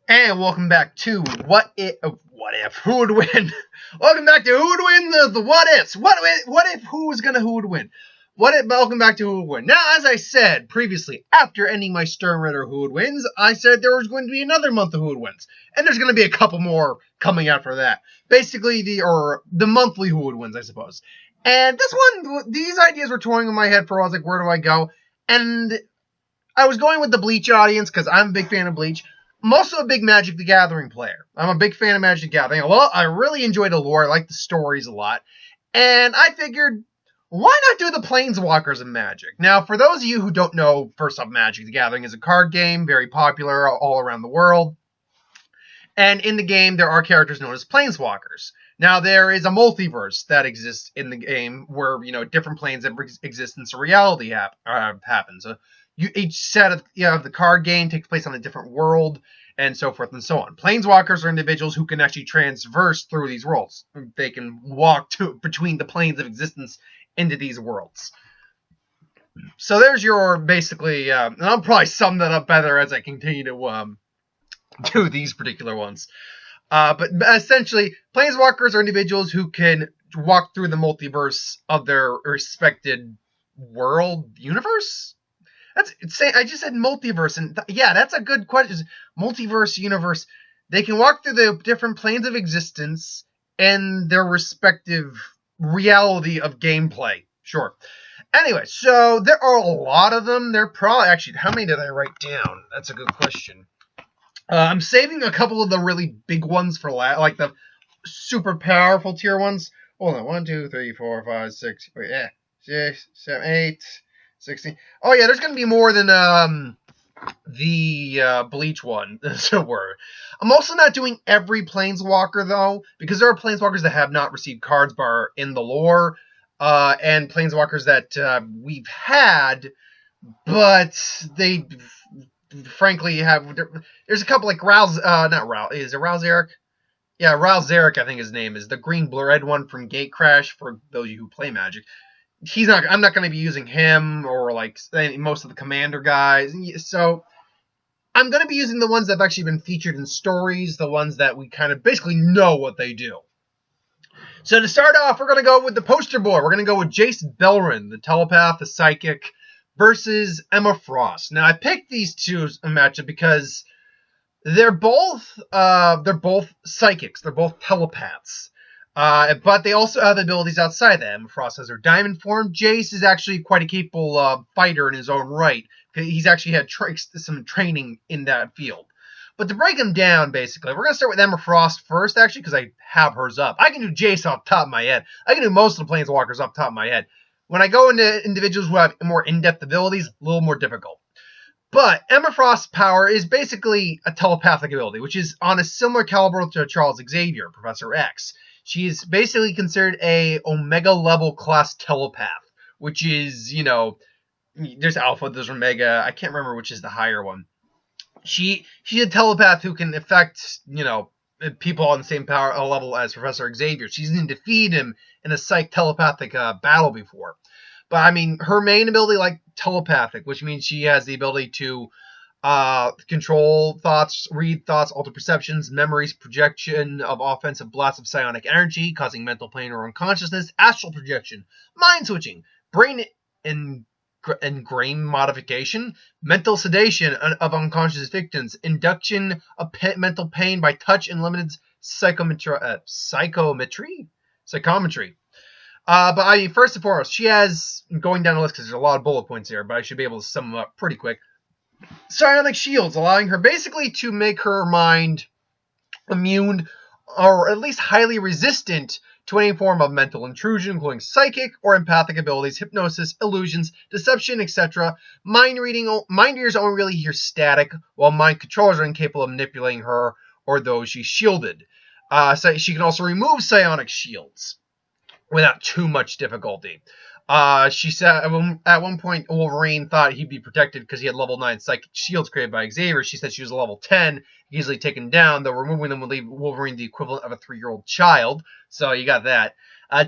And welcome back to What If, Who Would Win? Welcome back to Who Would Win, the What Ifs. What if, who would win? Welcome back to Who Would Win. Now, as I said previously, after ending my Stern Ritter Who Would Wins, I said there was going to be another month of Who Would Wins. And there's going to be a couple more coming after that. Basically, the monthly Who Would Wins, I suppose. And these ideas were touring in my head for a while. I was like, where do I go? And I was going with the Bleach audience, because I'm a big fan of Bleach. I'm also a big Magic the Gathering player. I'm a big fan of Magic the Gathering. Well, I really enjoy the lore. I like the stories a lot. And I figured, why not do the Planeswalkers of Magic? Now, for those of you who don't know, first off, Magic the Gathering is a card game, very popular all around the world. And in the game, there are characters known as Planeswalkers. Now, there is a multiverse that exists in the game where, different planes of existence or reality happens. Each set of the card game takes place on a different world, and so forth and so on. Planeswalkers are individuals who can actually transverse through these worlds. They can walk between the planes of existence into these worlds. So there's your basically, and I'll probably sum that up better as I continue to do these particular ones. But essentially, Planeswalkers are individuals who can walk through the multiverse of their respected universe. I just said multiverse, and yeah, that's a good question. Multiverse, universe. They can walk through the different planes of existence and their respective reality of gameplay. Sure. Anyway, so there are a lot of them. They're probably, actually, how many did I write down? That's a good question. I'm saving a couple of the really big ones for like the super powerful tier ones. Hold on. 1, 2, 3, 4, 5, 6, 6, 7, 8... 16. Oh yeah, there's gonna be more than the Bleach one. I'm also not doing every Planeswalker though, because there are Planeswalkers that have not received cards bar in the lore, and Planeswalkers that we've had, but they frankly have. There's a couple like is it Ral Zarek? Yeah, Ral Zarek, I think his name is the green red one from Gatecrash. For those of you who play Magic. I'm not going to be using him or like most of the commander guys. So I'm going to be using the ones that have actually been featured in stories, the ones that we kind of basically know what they do. So to start off, we're going to go with the poster boy. We're going to go with Jace Beleren, the telepath, the psychic, versus Emma Frost. Now I picked these two matchup because they're both psychics. They're both telepaths. But they also have abilities outside that. Emma Frost has her diamond form. Jace is actually quite a capable fighter in his own right. He's actually had some training in that field. But to break them down, basically, we're going to start with Emma Frost first, actually, because I have hers up. I can do Jace off the top of my head. I can do most of the Planeswalkers off the top of my head. When I go into individuals who have more in-depth abilities, a little more difficult. But Emma Frost's power is basically a telepathic ability, which is on a similar caliber to Charles Xavier, Professor X. She is basically considered a Omega level class telepath, which is, there's Alpha, there's Omega. I can't remember which is the higher one. She's a telepath who can affect, people on the same power level as Professor Xavier. She's even defeated him in a psych telepathic battle before. But I mean, her main ability, like telepathic, which means she has the ability to control thoughts, read thoughts, alter perceptions, memories, projection of offensive blasts of psionic energy, causing mental pain or unconsciousness, astral projection, mind switching, brain engrain modification, mental sedation of unconscious victims, induction of mental pain by touch and limited psychometry. But I mean, first and foremost, she has, going down the list because there's a lot of bullet points here, but I should be able to sum them up pretty quick. Psionic shields, allowing her basically to make her mind immune or at least highly resistant to any form of mental intrusion, including psychic or empathic abilities, hypnosis, illusions, deception, etc. Mind readers only really hear static, while mind controllers are incapable of manipulating her or those she's shielded. So she can also remove psionic shields without too much difficulty. She said at one point Wolverine thought he'd be protected because he had level 9 psychic shields created by Xavier. She said she was a level 10, easily taken down, though removing them would leave Wolverine the equivalent of a 3-year-old child. So you got that.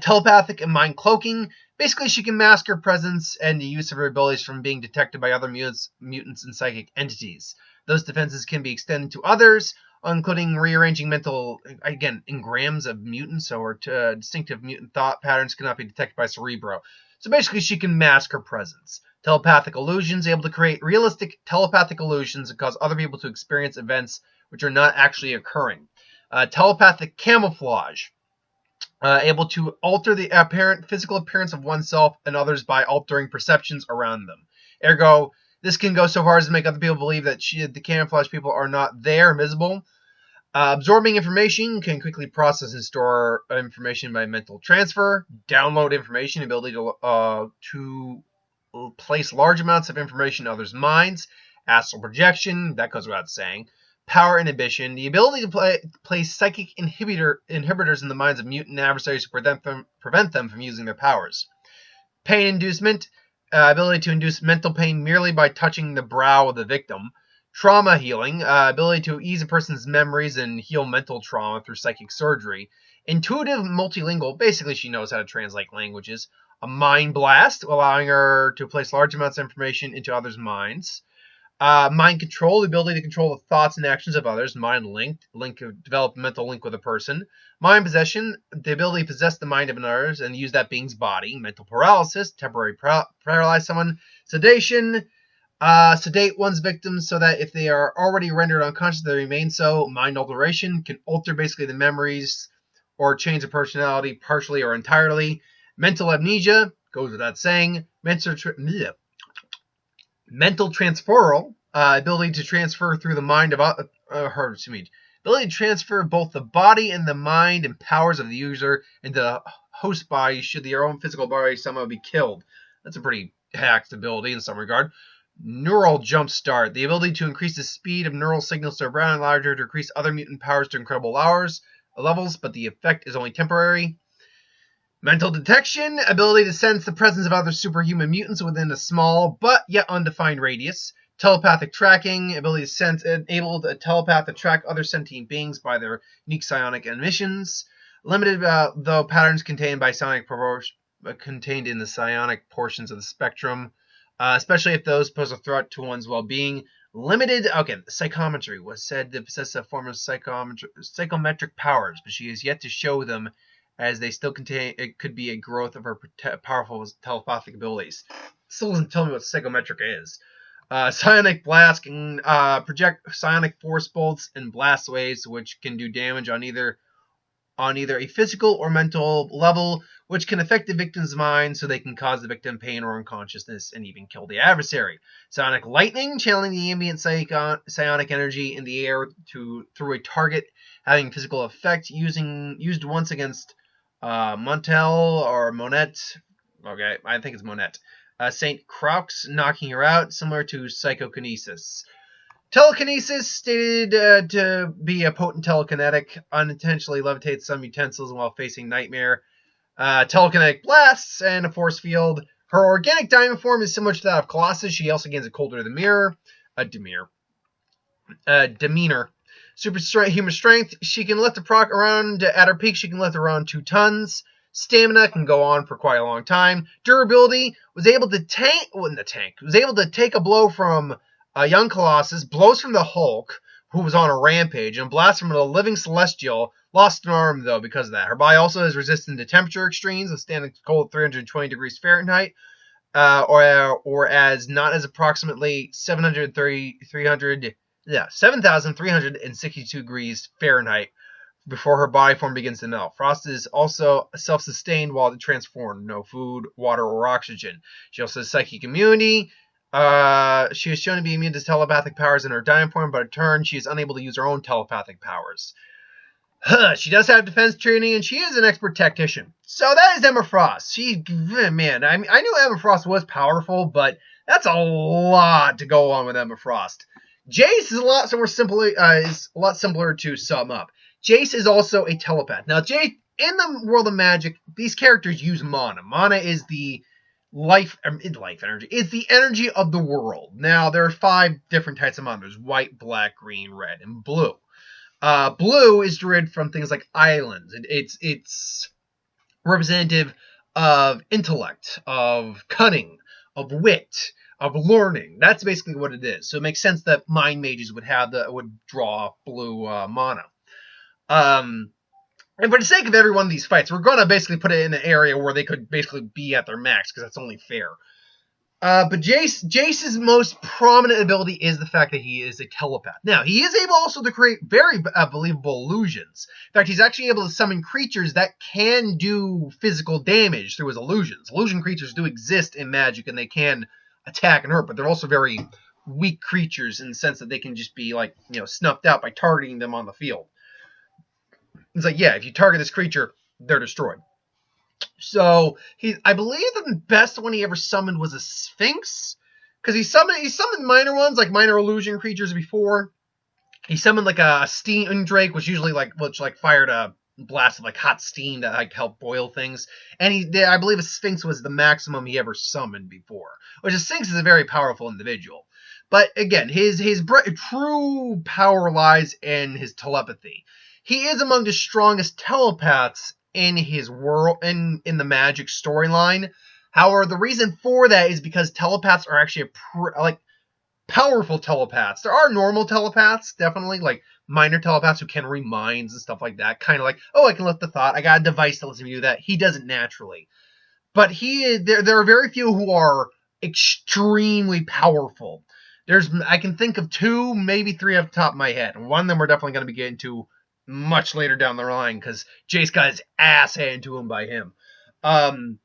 Telepathic and mind cloaking. Basically, she can mask her presence and the use of her abilities from being detected by other mutants and psychic entities. Those defenses can be extended to others, including rearranging mental, again, engrams of mutants or distinctive mutant thought patterns cannot be detected by Cerebro. So basically, she can mask her presence. Telepathic illusions, able to create realistic telepathic illusions and cause other people to experience events which are not actually occurring. Telepathic camouflage, able to alter the apparent physical appearance of oneself and others by altering perceptions around them. Ergo, this can go so far as to make other people believe that the camouflage people are not there, invisible. Absorbing information, can quickly process and store information by mental transfer. Download information, ability to place large amounts of information in others' minds. Astral projection, that goes without saying. Power inhibition, the ability to place psychic inhibitors in the minds of mutant adversaries to prevent them from using their powers. Pain inducement, ability to induce mental pain merely by touching the brow of the victim. Trauma healing, ability to ease a person's memories and heal mental trauma through psychic surgery. Intuitive multilingual, basically she knows how to translate languages. A mind blast, allowing her to place large amounts of information into others' minds. Mind control, the ability to control the thoughts and actions of others. Mind develop a mental link with a person. Mind possession, the ability to possess the mind of another and use that being's body. Mental paralysis, temporary paralyze someone. Sedation, sedate one's victims so that if they are already rendered unconscious, they remain so. Mind alteration, can alter basically the memories or change the personality partially or entirely. Mental amnesia, goes without saying. Mental transferal, ability to transfer through the mind of ability to transfer both the body and the mind and powers of the user into the host body should their own physical body somehow be killed. That's a pretty hacked ability in some regard. Neural jumpstart, the ability to increase the speed of neural signals to a brain and larger to increase other mutant powers to incredible levels, but the effect is only temporary. Mental detection, ability to sense the presence of other superhuman mutants within a small but yet undefined radius. Telepathic tracking, ability to sense, enable a telepath to track other sentient beings by their unique psionic emissions. Limited, though, patterns contained in the psionic portions of the spectrum, especially if those pose a threat to one's well-being. Limited, psychometry was said to possess a form of psychometric powers, but she has yet to show them, as they still contain, it could be a growth of her powerful telepathic abilities. Still doesn't tell me what psychometric is. Psionic blast can project psionic force bolts and blast waves, which can do damage on either a physical or mental level, which can affect the victim's mind so they can cause the victim pain or unconsciousness and even kill the adversary. Psionic lightning, channeling the ambient psionic energy in the air through a target having physical effect, used once against Montel or Monet. Okay, I think it's Monet. St. Craux, knocking her out, similar to psychokinesis. Telekinesis, stated to be a potent telekinetic, unintentionally levitates some utensils while facing nightmare. Telekinetic blasts and a force field. Her organic diamond form is similar to that of Colossus. She also gains a colder demeanor. Superhuman strength. She can lift the proc around, at her peak, she can lift around 2 tons. Stamina can go on for quite a long time. Durability, was able to take a blow from a young Colossus, blows from the Hulk, who was on a rampage, and blasts from a living Celestial. Lost an arm, though, because of that. Her body also is resistant to temperature extremes, withstanding cold at 320 degrees Fahrenheit, or as not as approximately 7,362 degrees Fahrenheit before her body form begins to melt. Frost is also self-sustained while transformed. No food, water, or oxygen. She also has psychic immunity. She is shown to be immune to telepathic powers in her diamond form, but in turn, she is unable to use her own telepathic powers. She does have defense training, and she is an expert tactician. So that is Emma Frost. I knew Emma Frost was powerful, but that's a lot to go on with Emma Frost. Jace is a lot simpler to sum up. Jace is also a telepath. Now, Jace, in the world of Magic, these characters use mana. Mana is the life energy. It's the energy of the world. Now, there are 5 different types of mana. There's white, black, green, red, and blue. Blue is derived from things like islands. It's representative of intellect, of cunning, of wit, of learning. That's basically what it is. So it makes sense that mind mages would draw blue mana. And for the sake of every one of these fights, we're going to basically put it in an area where they could basically be at their max, because that's only fair. But Jace's most prominent ability is the fact that he is a telepath. Now, he is able also to create very believable illusions. In fact, he's actually able to summon creatures that can do physical damage through his illusions. Illusion creatures do exist in Magic, and they can attack and hurt, but they're also very weak creatures in the sense that they can just be, like, snuffed out by targeting them on the field. It's like, yeah, if you target this creature, they're destroyed. So I believe the best one he ever summoned was a Sphinx, because he summoned minor ones, like minor illusion creatures before. He summoned like a steam drake, which fired a blast of like hot steam that like helped boil things. And I believe a Sphinx was the maximum he ever summoned before, which a Sphinx is a very powerful individual. But again, his true power lies in his telepathy. He is among the strongest telepaths in his world, in the Magic storyline. However, the reason for that is because telepaths are actually powerful telepaths. There are normal telepaths, definitely, like minor telepaths who can read minds and stuff like that. Kind of like, oh, I can lift the thought. I got a device that lets me do that. He does it naturally. But there are very few who are extremely powerful. I can think of 2, maybe 3 off the top of my head. And one of them we're definitely going to be getting to much later down the line, because Jace got his ass handed to him by him. And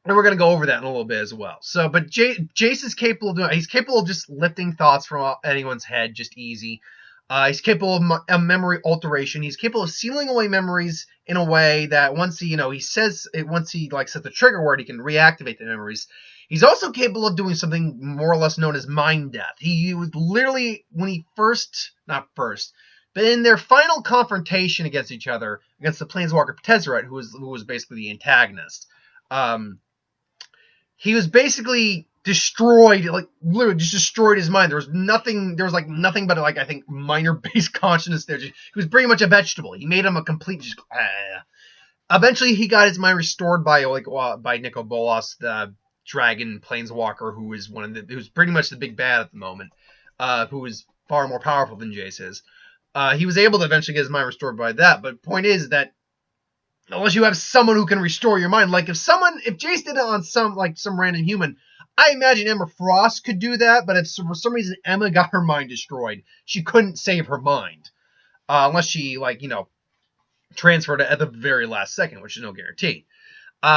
we're going to go over that in a little bit as well. So, but Jace is capable of doing, he's capable of just lifting thoughts from anyone's head, just easy. He's capable of memory alteration. He's capable of sealing away memories in a way that once he sets the trigger word, he can reactivate the memories. He's also capable of doing something more or less known as mind death. He was literally, but in their final confrontation against each other, against the Planeswalker Tezzeret, who was basically the antagonist, he was basically destroyed, like literally just destroyed his mind. There was nothing but I think minor base consciousness there. He was pretty much a vegetable. He made him a complete Eventually, he got his mind restored by Nicol Bolas, the dragon Planeswalker, who's pretty much the big bad at the moment, who is far more powerful than Jace is. He was able to eventually get his mind restored by that, but the point is that unless you have someone who can restore your mind, like if Jace did it on some random human, I imagine Emma Frost could do that, but if for some reason Emma got her mind destroyed, she couldn't save her mind, unless she transferred it at the very last second, which is no guarantee.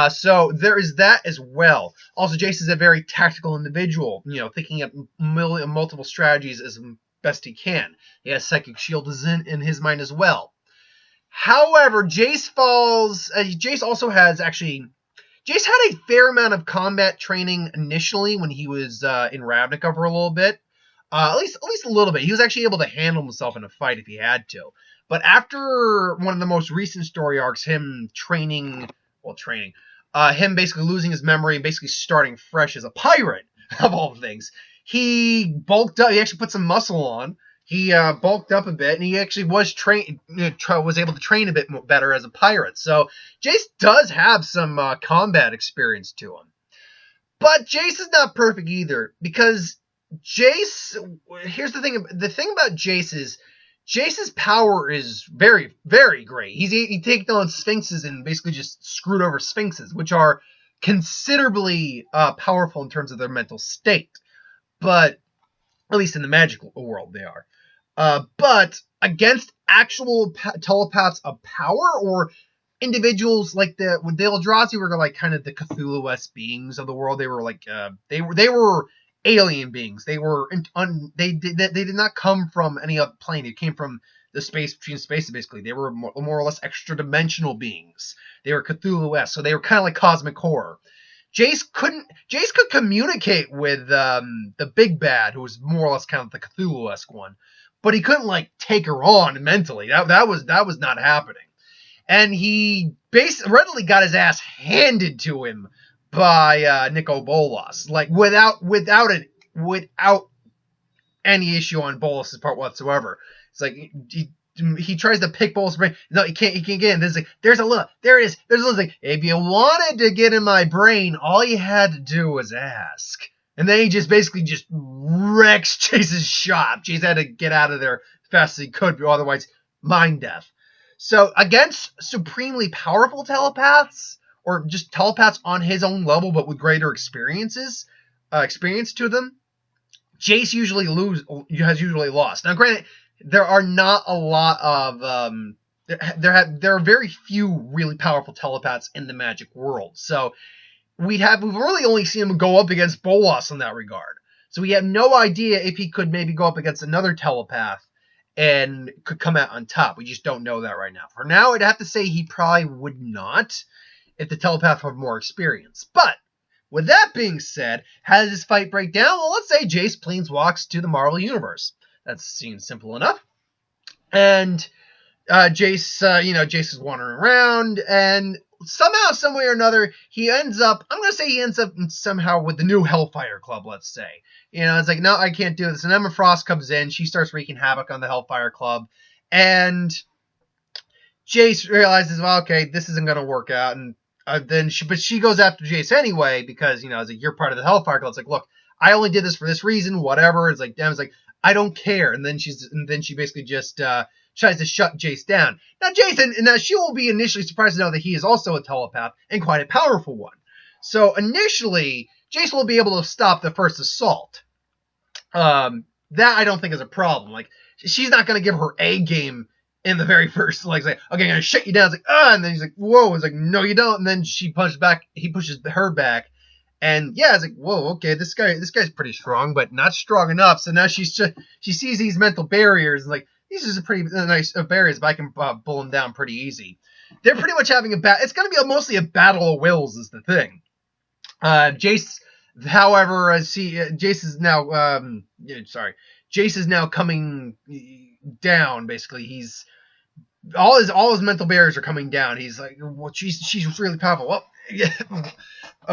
So there is that as well. Also, Jace is a very tactical individual, thinking of multiple strategies as best he can. He has Psychic Shield in his mind as well. However, Jace had a fair amount of combat training initially when he was in Ravnica for a little bit. At least a little bit. He was actually able to handle himself in a fight if he had to. But after one of the most recent story arcs, him basically losing his memory and basically starting fresh as a pirate, of all things, he bulked up. He actually put some muscle on. He bulked up a bit, and he actually was able to train a bit better as a pirate. So Jace does have some combat experience to him. But Jace is not perfect either, because here's the thing. The thing about Jace is Jace's power is very, very great. He taken on Sphinxes and basically just screwed over Sphinxes, which are considerably powerful in terms of their mental state. But at least in the magical world, they are. But against actual telepaths of power, or individuals like the Eldrazi were like kind of the Cthulhu-esque beings of the world. They were they were alien beings. They did not come from any other plane. They came from the space between spaces. Basically, they were more or less extra dimensional beings. They were Cthulhu-esque, so they were kind of like cosmic horror. Jace could communicate with the big bad, who was more or less kind of the Cthulhu-esque one, but he couldn't take her on mentally. That was not happening, and he readily got his ass handed to him by Nicol Bolas, without any issue on Bolas's part whatsoever. It's like he tries to pick Bolas' brain. No, he can't get in. There it is. There's a little thing. If you wanted to get in my brain, all you had to do was ask. And then he just basically just wrecks Jace's shop. Jace had to get out of there as fast as he could, but otherwise, mind death. So against supremely powerful telepaths, or just telepaths on his own level but with greater experience to them, Jace has usually lost. Now, granted, there are not a lot of there are very few really powerful telepaths in the Magic world. So we've really only seen him go up against Bolas in that regard. So we have no idea if he could maybe go up against another telepath and could come out on top. We just don't know that right now. For now, I'd have to say he probably would not if the telepath had more experience. But with that being said, how does this fight break down? Well, let's say Jace planeswalks to the Marvel Universe. That seems simple enough. And Jace is wandering around, and somehow, some way or another, he ends up somehow with the new Hellfire Club, let's say. It's like, no, I can't do this. And Emma Frost comes in, she starts wreaking havoc on the Hellfire Club, and Jace realizes, well, okay, this isn't going to work out, and but she goes after Jace anyway, because, it's like, you're part of the Hellfire Club. It's like, look, I only did this for this reason, whatever. It's like, damn, it's like, I don't care. And then she basically just tries to shut Jace down. Now she will be initially surprised to know that he is also a telepath, and quite a powerful one. So initially, Jace will be able to stop the first assault. That I don't think is a problem. Like, she's not going to give her A game in the very first, like, say, okay, I'm going to shut you down. It's like, and then he's like, whoa. It's like, no, you don't. And then he pushes her back. And yeah, it's like, whoa, okay, this guy's pretty strong, but not strong enough. So now she sees these mental barriers, and like, these are pretty nice barriers, but I can pull them down pretty easy. They're pretty much having it's going to be mostly a battle of wills is the thing. Jace, however, Jace is now coming down. Basically, all his mental barriers are coming down. He's like, well, she's really powerful. Well,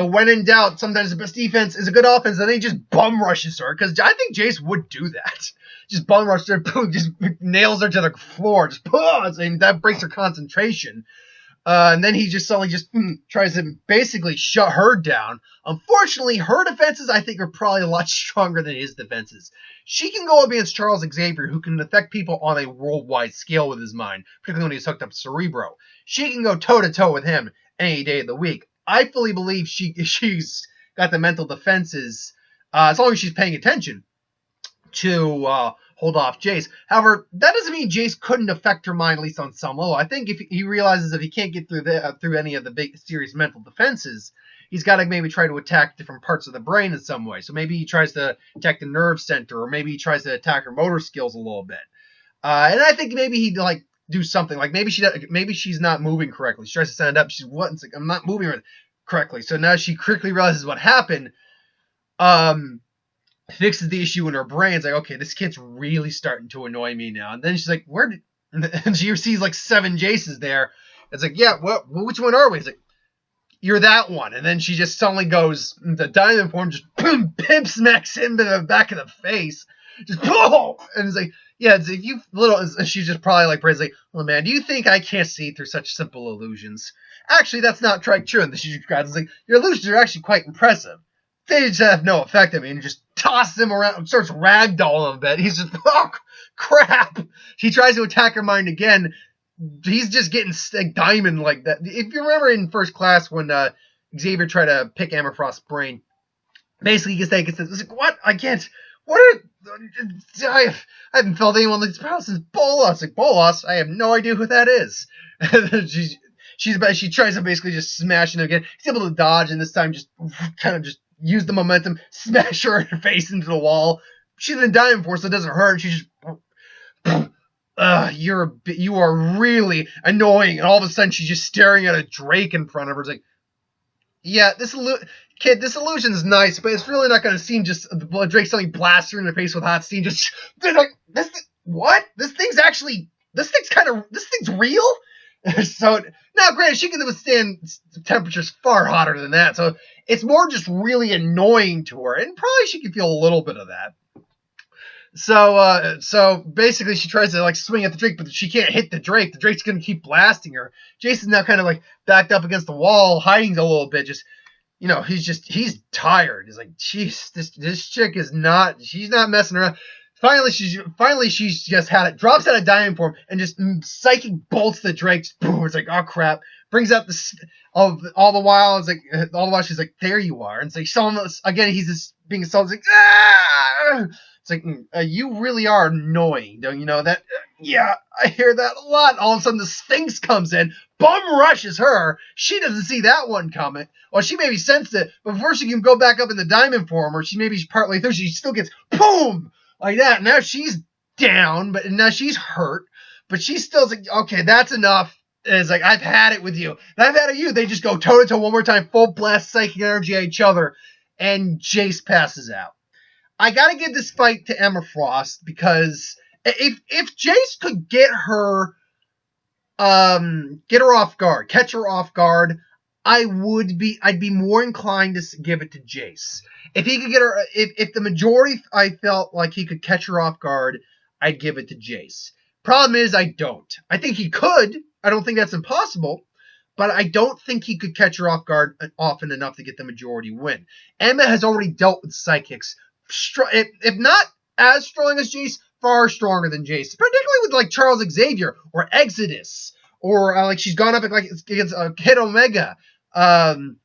when in doubt, sometimes the best defense is a good offense, and then he just bum rushes her, because I think Jace would do that. Just bum rushes her, boom, just nails her to the floor, just and that breaks her concentration. And then he just suddenly tries to basically shut her down. Unfortunately, her defenses, I think, are probably a lot stronger than his defenses. She can go up against Charles Xavier, who can affect people on a worldwide scale with his mind, particularly when he's hooked up to Cerebro. She can go toe-to-toe with him any day of the week. I fully believe she's got the mental defenses, as long as she's paying attention, to hold off Jace. However, that doesn't mean Jace couldn't affect her mind, at least on some level. I think if he realizes if he can't get through any of the big serious mental defenses, he's got to maybe try to attack different parts of the brain in some way. So maybe he tries to attack the nerve center, or maybe he tries to attack her motor skills a little bit. And I think maybe he'd do something like maybe she's not moving correctly. She tries to stand up. She's what? It's like, I'm not moving correctly. So now she quickly realizes what happened. Fixes the issue in her brain. It's like, okay, this kid's really starting to annoy me now. And then she's like, and she sees like 7 Jaces there. It's like, yeah, which one are we? It's like, you're that one. And then she just suddenly goes into diamond form, just boom, pimp smacks him to the back of the face. Just boom! And it's like, yeah, it's like, she's just probably like, well, man, do you think I can't see through such simple illusions? Actually, that's not quite true. And she describes, it's like, your illusions are actually quite impressive. They just have no effect on me, and just tosses him around and starts ragdolling him a bit. He's just, oh, crap. He tries to attack her mind again. He's just getting diamond like that. If you remember in first class when Xavier tried to pick Amberfrost's brain, basically he gets like, what? I can't. I haven't felt anyone like this power since Bolas. Like, Bolas? I have no idea who that is. She tries to basically just smash him again. He's able to dodge, and this time just kind of just use the momentum, smash her face into the wall. She's in diamond form, so it doesn't hurt. She just, you are really annoying. And all of a sudden, she's just staring at a Drake in front of her. It's like, yeah, this illusion is nice, but it's really not going to seem just Drake suddenly blasts her in the face with hot steam. Just like, what? This thing's real. So now, granted, she can withstand temperatures far hotter than that. So it's more just really annoying to her, and probably she can feel a little bit of that. So basically, she tries to swing at the Drake, but she can't hit the Drake. The Drake's gonna keep blasting her. Jason's now kind of backed up against the wall, hiding a little bit, just you know, he's tired. He's like, jeez, this chick she's not messing around. Finally, she's just had it, drops out of diamond form, and just psychic bolts the Drakes. Boom! It's like, oh crap! Brings out all the while. It's like all the while she's like, there you are. And it's like, again, he's just being assaulted. It's like, ah! It's like, you really are annoying, don't you know that? Yeah, I hear that a lot. All of a sudden, the Sphinx comes in, bum rushes her. She doesn't see that one coming. Well, she maybe sensed it, but before she can go back up in the diamond form, or she maybe partly through, she still gets boom like that. Now she's down, but now she's hurt, but she's still like, okay, that's enough. And it's like, I've had it with you. And I've had it with you. They just go toe to toe one more time, full blast psychic energy at each other, and Jace passes out. I gotta give this fight to Emma Frost because if Jace could get her off guard, catch her off guard, I'd be more inclined to give it to Jace. If he could get her, if the majority I felt like he could catch her off guard, I'd give it to Jace. Problem is, I don't. I think he could. I don't think that's impossible, but I don't think he could catch her off guard often enough to get the majority win. Emma has already dealt with psychics, if not as strong as Jace, far stronger than Jace, particularly with like Charles Xavier or Exodus, or like she's gone up against Kid Omega. And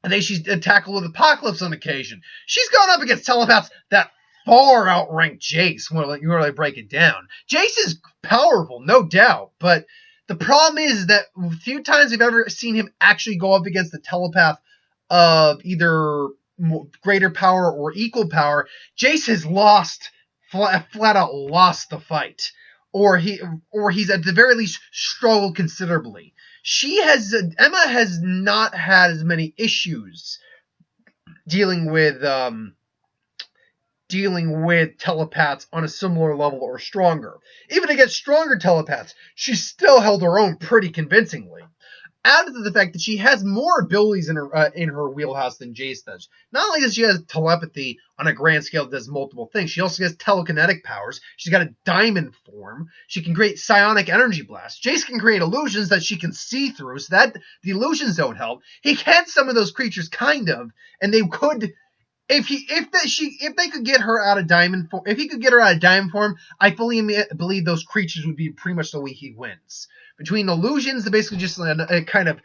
then she's tackled with Apocalypse on occasion. She's gone up against telepaths that far outrank Jace when you really break it down. Jace is powerful, no doubt, but the problem is that a few times we've ever seen him actually go up against the telepath of either greater power or equal power, Jace has flat out lost the fight, or he's at the very least struggled considerably. Emma has not had as many issues dealing with telepaths on a similar level or stronger. Even against stronger telepaths, she still held her own pretty convincingly. Added to the fact that she has more abilities in her wheelhouse than Jace does. Not only does she have telepathy on a grand scale that does multiple things, she also has telekinetic powers. She's got a diamond form. She can create psionic energy blasts. Jace can create illusions that she can see through, so that the illusions don't help. He can summon those creatures, kind of, and they could. If they could get her out of diamond form, if he could get her out of diamond form, I fully believe those creatures would be pretty much the way he wins. Between illusions, they basically just kind of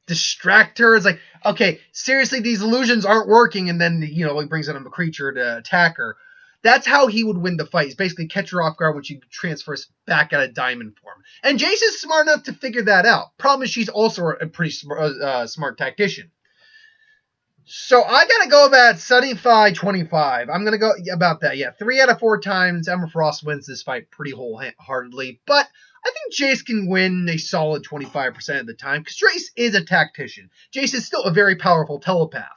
distract her. It's like, okay, seriously, these illusions aren't working, and then he brings in a creature to attack her. That's how he would win the fight. He's basically catch her off guard when she transfers back out of diamond form. And Jace is smart enough to figure that out. Problem is, she's also a pretty smart tactician. So I gotta go about 75-25. I'm gonna go about that. Yeah, 3 out of 4 times Emma Frost wins this fight pretty wholeheartedly, but I think Jace can win a solid 25% of the time because Jace is a tactician. Jace is still a very powerful telepath.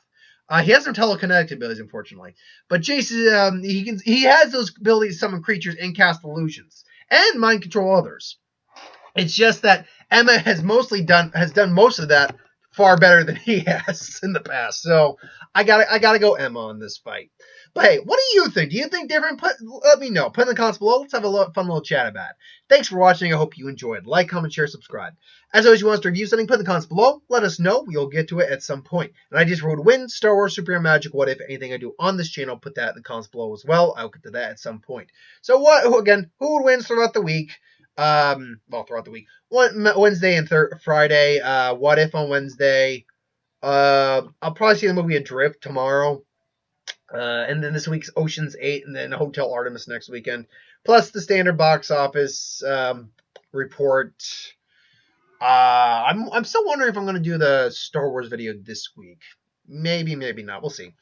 He has no telekinetic abilities, unfortunately, but Jace he has those abilities to summon creatures and cast illusions and mind control others. It's just that Emma has done most of that far better than he has in the past. So I gotta go Emma on this fight. But hey, what do you think? Do you think different? Let me know. Put in the comments below. Let's have a fun little chat about it. Thanks for watching. I hope you enjoyed. Like, comment, share, subscribe. As always, you want us to review something, put in the comments below. Let us know. We'll get to it at some point. And I just wrote win, Star Wars, Superhero Magic, what if, anything I do on this channel, put that in the comments below as well. I'll get to that at some point. So who would win throughout the week? Throughout the week. Wednesday and Friday. What if on Wednesday? I'll probably see the movie Adrift tomorrow. And then this week's Ocean's 8 and then Hotel Artemis next weekend. Plus the standard box office report. I'm still wondering if I'm going to do the Star Wars video this week. Maybe, maybe not. We'll see.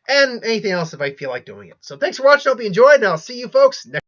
And anything else if I feel like doing it. So thanks for watching. Hope you enjoyed, and I'll see you folks next